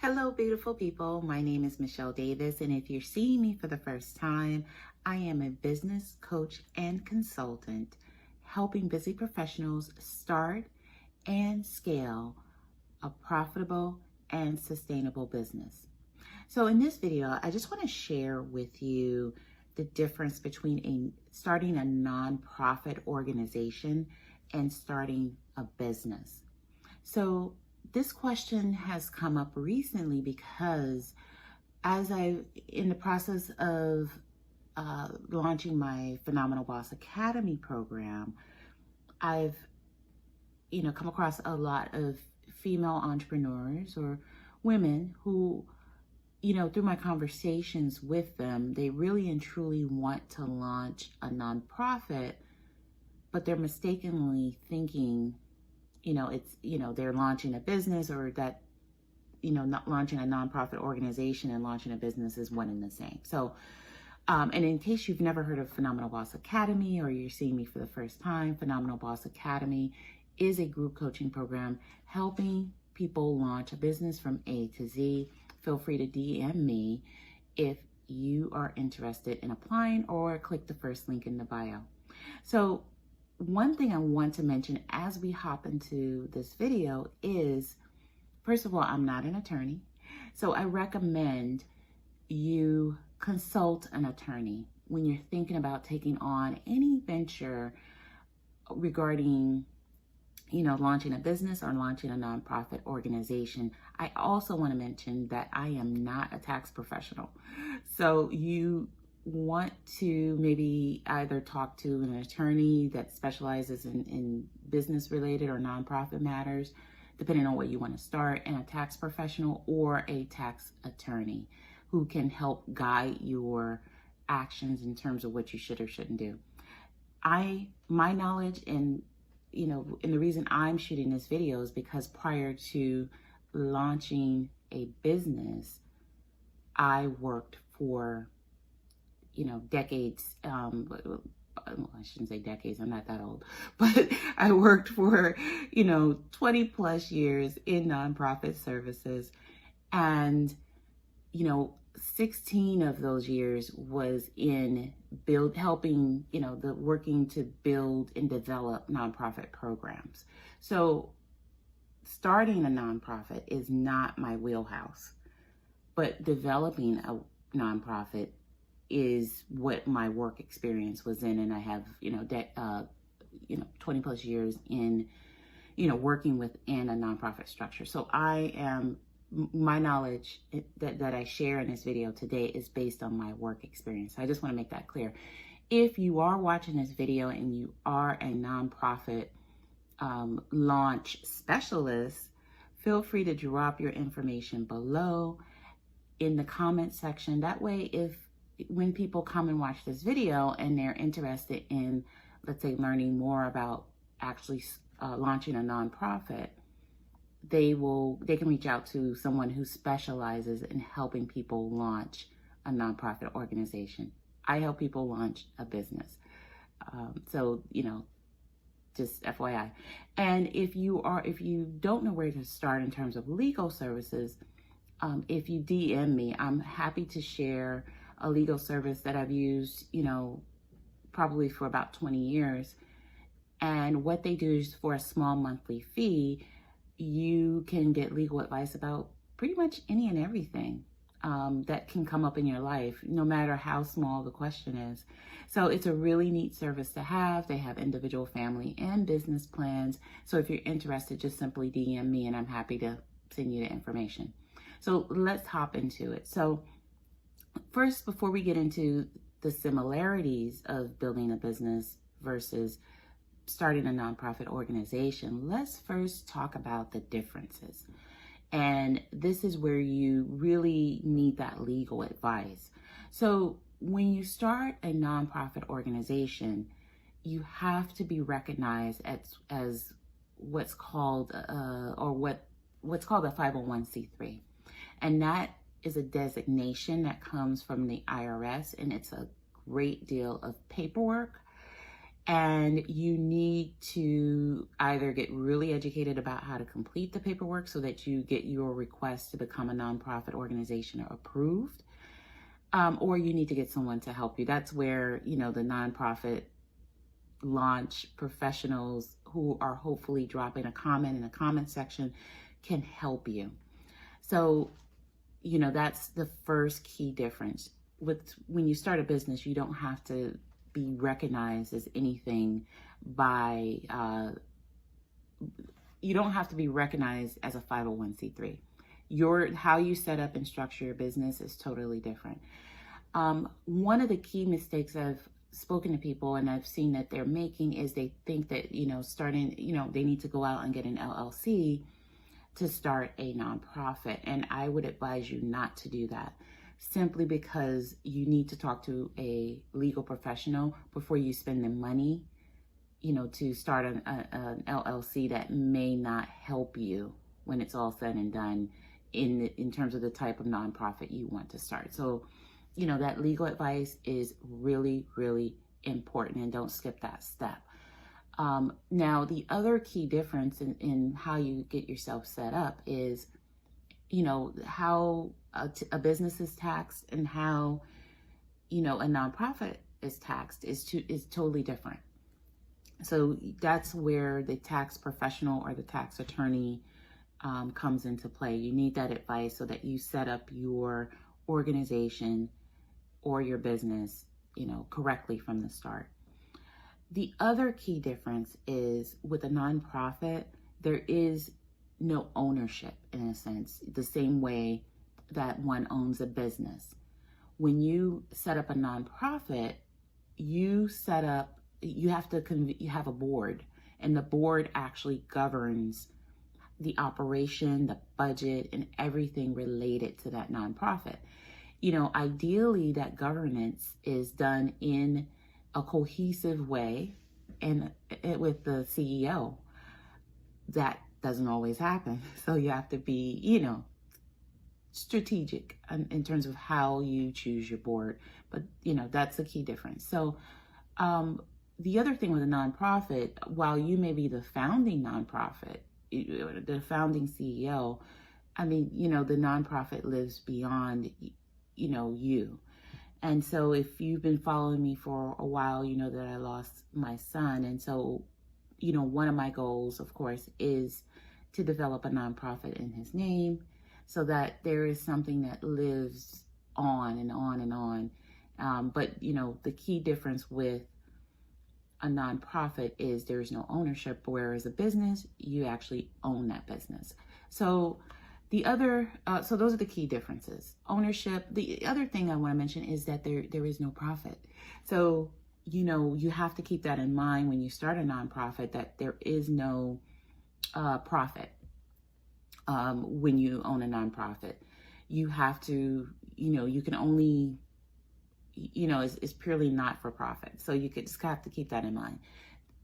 Hello, beautiful people. My name is Michelle Davis, and if you're seeing me for the first time, I am a business coach and consultant helping busy professionals start and scale a profitable and sustainable business. So in this video, I just want to share with you the difference between starting a nonprofit organization and starting a business. So this question has come up recently because in the process of launching my Phenomenal Boss Academy program, I've, come across a lot of female entrepreneurs or women who, through my conversations with them, they really and truly want to launch a nonprofit, but they're mistakenly thinking they're launching a business, or that, not launching a nonprofit organization and launching a business is one and the same. So, and in case you've never heard of Phenomenal Boss Academy, or you're seeing me for the first time, Phenomenal Boss Academy is a group coaching program helping people launch a business from A to Z. Feel free to DM me if you are interested in applying, or click the first link in the bio. So, one thing I want to mention as we hop into this video is, first of all, I'm not an attorney. So I recommend you consult an attorney when you're thinking about taking on any venture regarding, launching a business or launching a nonprofit organization. I also want to mention that I am not a tax professional. So you want to maybe either talk to an attorney that specializes in business related or nonprofit matters, depending on what you want to start, and a tax professional or a tax attorney who can help guide your actions in terms of what you should or shouldn't do. My knowledge and the reason I'm shooting this video is because prior to launching a business, I worked for decades, I shouldn't say decades, I'm not that old, but I worked for, 20 plus years in nonprofit services. And, 16 of those years was in helping, working to build and develop nonprofit programs. So starting a nonprofit is not my wheelhouse, but developing a nonprofit is what my work experience was in, and I have 20 plus years in working within a nonprofit structure. So my knowledge that I share in this video today is based on my work experience. So I just want to make that clear. If you are watching this video and you are a nonprofit launch specialist, feel free to drop your information below in the comment section. That way, when people come and watch this video and they're interested in, let's say, learning more about actually launching a nonprofit, they can reach out to someone who specializes in helping people launch a nonprofit organization. I help people launch a business. So, just FYI. And if you don't know where to start in terms of legal services, if you DM me, I'm happy to share a legal service that I've used, probably for about 20 years. And what they do is, for a small monthly fee, you can get legal advice about pretty much any and everything that can come up in your life, no matter how small the question is. So it's a really neat service to have. They have individual, family, and business plans. So if you're interested, just simply DM me and I'm happy to send you the information. So let's hop into it. So first, before we get into the similarities of building a business versus starting a nonprofit organization, let's first talk about the differences. And this is where you really need that legal advice. So when you start a nonprofit organization, you have to be recognized as what's called a 501c3. And that is a designation that comes from the IRS, and it's a great deal of paperwork. And you need to either get really educated about how to complete the paperwork so that you get your request to become a nonprofit organization approved, or you need to get someone to help you. That's where, the nonprofit launch professionals who are hopefully dropping a comment in the comment section can help you. So, that's the first key difference. When you start a business, you don't have to be recognized as anything by, you don't have to be recognized as a 501c3. How you set up and structure your business is totally different. One of the key mistakes I've spoken to people and I've seen that they're making is they think that, they need to go out and get an LLC to start a nonprofit. And I would advise you not to do that, simply because you need to talk to a legal professional before you spend the money, to start an LLC that may not help you when it's all said and done in terms of the type of nonprofit you want to start. So, that legal advice is really, really important, and don't skip that step. Now, the other key difference in how you get yourself set up is, how a business is taxed and how, a nonprofit is taxed is totally different. So that's where the tax professional or the tax attorney comes into play. You need that advice so that you set up your organization or your business, correctly from the start. The other key difference is with a nonprofit, there is no ownership in a sense, the same way that one owns a business. When you set up a nonprofit, you have a board, and the board actually governs the operation, the budget, and everything related to that nonprofit. Ideally that governance is done in a cohesive way and with the CEO. That doesn't always happen. So you have to be, strategic in terms of how you choose your board. But, that's a key difference. So the other thing with a nonprofit, while you may be the founding nonprofit, the founding CEO, the nonprofit lives beyond, you. And so if you've been following me for a while, you know that I lost my son. And so, one of my goals, of course, is to develop a nonprofit in his name so that there is something that lives on and on and on. But, the key difference with a nonprofit is there's no ownership, whereas a business, you actually own that business. So so those are the key differences. Ownership. The other thing I want to mention is that there is no profit. So, you have to keep that in mind when you start a nonprofit, that there is no profit when you own a nonprofit. You have to, you can only, it's purely not for profit. So you just have to keep that in mind.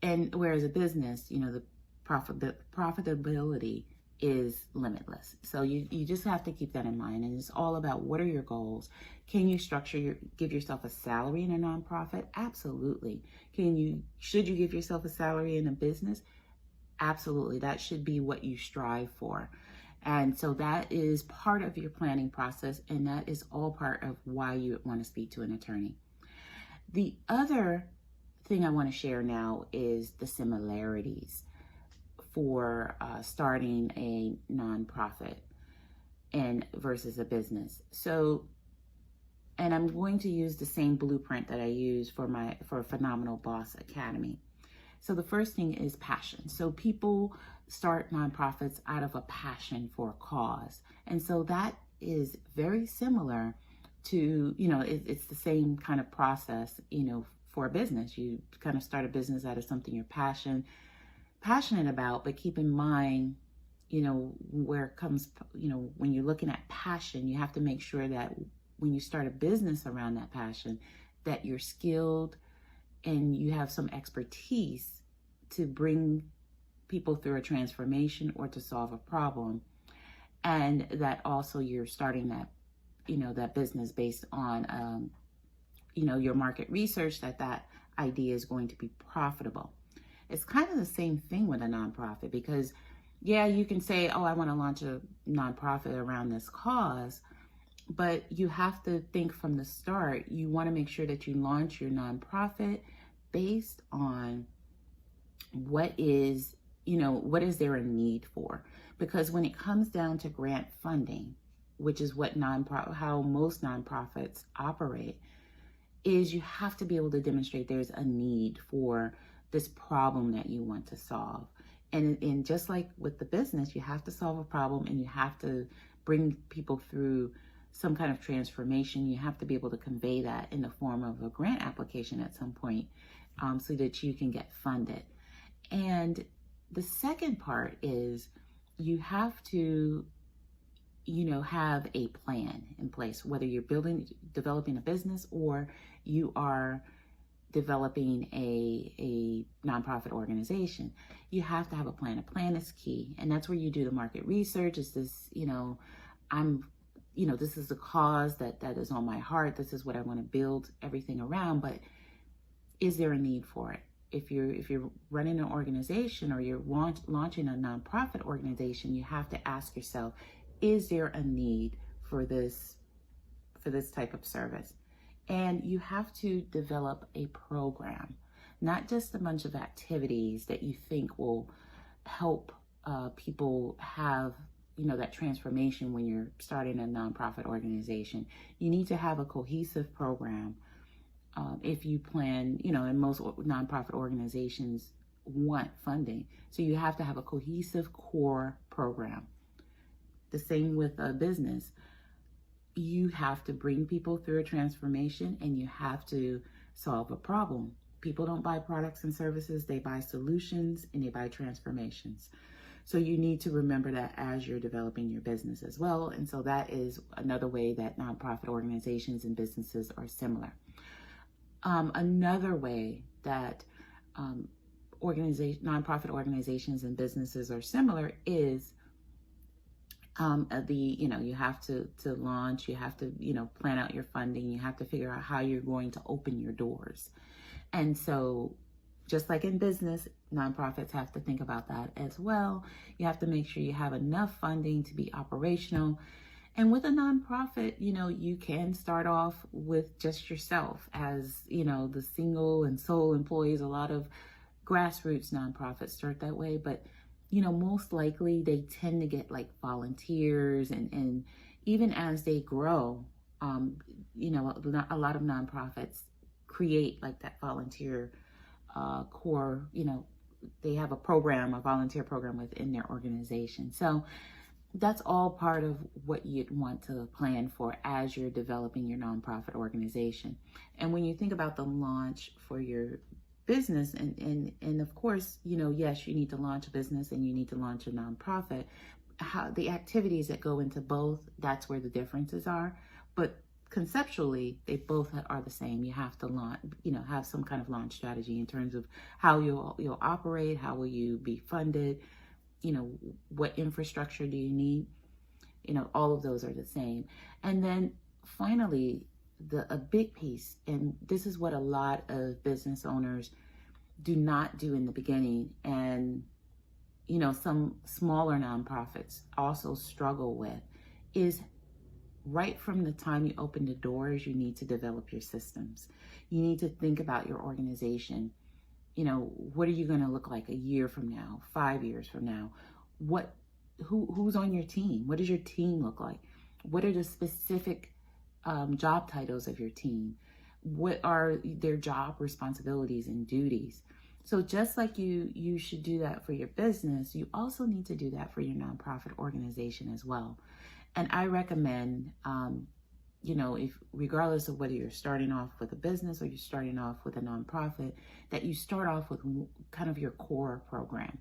And whereas a business, the profitability is limitless. So you just have to keep that in mind. And it's all about, what are your goals? Can you give yourself a salary in a nonprofit? Absolutely. Should you give yourself a salary in a business? Absolutely. That should be what you strive for. And so that is part of your planning process, and that is all part of why you want to speak to an attorney. The other thing I want to share now is the similarities for starting a nonprofit versus a business. So, and I'm going to use the same blueprint that I use for Phenomenal Boss Academy. So the first thing is passion. So people start nonprofits out of a passion for a cause. And so that is very similar to, it's the same kind of process, for a business. You kind of start a business out of something you're passionate about, but keep in mind, where it comes, when you're looking at passion, you have to make sure that when you start a business around that passion, that you're skilled and you have some expertise to bring people through a transformation or to solve a problem. And that also you're starting that, that business based on, your market research, that idea is going to be profitable. It's kind of the same thing with a nonprofit, because yeah, you can say, oh, I want to launch a nonprofit around this cause, but you have to think from the start. You want to make sure that you launch your nonprofit based on what is there a need for? Because when it comes down to grant funding, which is what how most nonprofits operate, is you have to be able to demonstrate there's a need for this problem that you want to solve. And just like with the business, you have to solve a problem, and you have to bring people through some kind of transformation. You have to be able to convey that in the form of a grant application at some point, so that you can get funded. And the second part is you have to, have a plan in place, whether you're developing a business, or you are developing a nonprofit organization. You have to have a plan. A plan is key. And that's where you do the market research. Is this, this is the cause that is on my heart. This is what I want to build everything around. But is there a need for it? If you're running an organization, or you're launching a nonprofit organization, you have to ask yourself, is there a need for this type of service? And you have to develop a program, not just a bunch of activities that you think will help people have, that transformation when you're starting a nonprofit organization. You need to have a cohesive program. If you plan, and most nonprofit organizations want funding. So you have to have a cohesive core program. The same with a business. You have to bring people through a transformation, and you have to solve a problem. People don't buy products and services, they buy solutions, and they buy transformations. So you need to remember that as you're developing your business as well. And so that is another way that nonprofit organizations and businesses are similar. Another way that nonprofit organizations and businesses are similar is you have to launch, you have to, plan out your funding, you have to figure out how you're going to open your doors. And so just like in business, nonprofits have to think about that as well. You have to make sure you have enough funding to be operational. And with a nonprofit, you can start off with just yourself as, the single and sole employees. A lot of grassroots nonprofits start that way, but most likely they tend to get like volunteers, and even as they grow, a lot of nonprofits create like that volunteer core, they have a volunteer program within their organization. So that's all part of what you'd want to plan for as you're developing your nonprofit organization. And when you think about the launch for your business, and of course, yes, you need to launch a business and you need to launch a nonprofit. How the activities that go into both, that's where the differences are. But conceptually, they both are the same. You have to launch, have some kind of launch strategy in terms of how you'll operate, how will you be funded, what infrastructure do you need? All of those are the same. And then finally, a big piece, and this is what a lot of business owners do not do in the beginning, and some smaller nonprofits also struggle with, is right from the time you open the doors, you need to develop your systems. You need to think about your organization. What are you going to look like a year from now, 5 years from now? Who's on your team? What does your team look like? What are the specific job titles of your team? What are their job responsibilities and duties? So just like you should do that for your business, you also need to do that for your nonprofit organization as well. And I recommend, if regardless of whether you're starting off with a business or you're starting off with a nonprofit, that you start off with kind of your core program.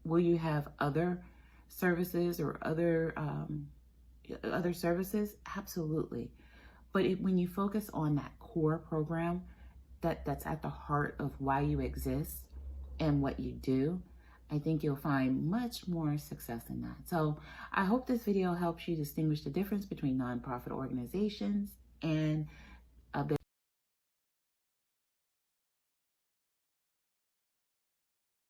Will you have other services or other services? Absolutely. But when you focus on that core program, that's at the heart of why you exist and what you do, I think you'll find much more success in that. So I hope this video helps you distinguish the difference between nonprofit organizations and